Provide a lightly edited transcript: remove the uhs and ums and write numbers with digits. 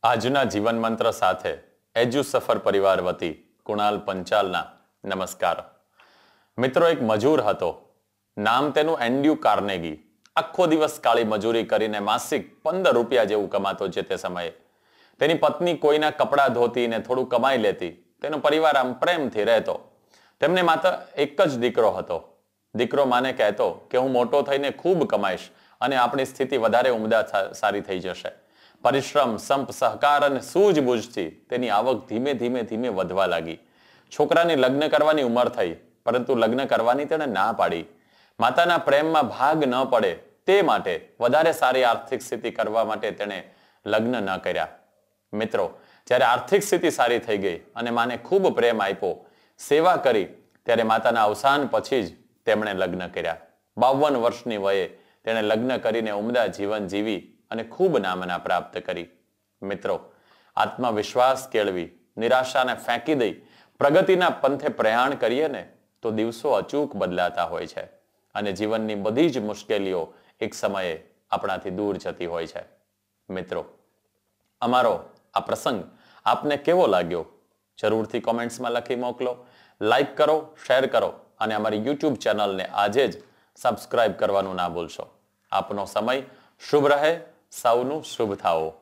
આજના જીવન મંત્ર સાથે એજ્યુ સફર પરિવાર વતી કુણાલ પંચાલના નમસ્કાર. મિત્રો, એક મજૂર હતો. નામ તેનું એન્ડ્યુ કાર્નેગી. આખો દિવસ કાળી મજૂરી કરીને માસિક 15 રૂપિયા જેવું કમાતો જે તે સમયે. તેની પત્ની કોઈના કપડાં ધોતી ને થોડું કમાઈ લેતી. તેનો પરિવાર આમ પ્રેમથી રહેતો. તેમને માત્ર એક જ દીકરો હતો. દીકરો માને કહેતો કે હું મોટો થઈને ખૂબ કમાઈશ અને આપણી સ્થિતિ વધારે ઉમદા સારી થઈ જશે. પરિશ્રમ, સંપ, સહકાર અને સૂઝબૂઝથી તેની આવક ધીમે ધીમે વધવા લાગી. છોકરાની લગ્ન કરવાની ઉંમર થઈ, પરંતુ લગ્ન કરવાની તેણે ના પાડી. માતાના પ્રેમમાં ભાગ ન પડે તે માટે વધારે સારી આર્થિક સ્થિતિ કરવા માટે તેણે લગ્ન ન કર્યા. મિત્રો, જ્યારે આર્થિક સ્થિતિ સારી થઈ ગઈ અને માને ખૂબ પ્રેમ આપ્યો, સેવા કરી, ત્યારે માતાના અવસાન પછી જ તેમણે લગ્ન કર્યા. 52 વર્ષની વયે તેણે લગ્ન કરીને ઉમદા જીવન જીવી અને ખૂબ નામના પ્રાપ્ત કરી. મિત્રો, આત્મવિશ્વાસ કેળવી, નિરાશાને ફેંકી દઈ પ્રગતિના પંથે પ્રયાણ કરીએ ને તો દિવસો અચૂક બદલાતા હોય છે અને જીવનની બધી જ મુશ્કેલીઓ એક સમયે આપણાથી દૂર જતી હોય છે. મિત્રો, અમારો આ પ્રસંગ આપને કેવો લાગ્યો જરૂરથી કોમેન્ટ્સમાં લખી મોકલો. લાઈક કરો, શેર કરો અને અમારી YouTube ચેનલને આજે જ સબસ્ક્રાઇબ કરવાનું ના ભૂલશો. આપનો સમય શુભ રહે. સૌનું શુભ થાઓ.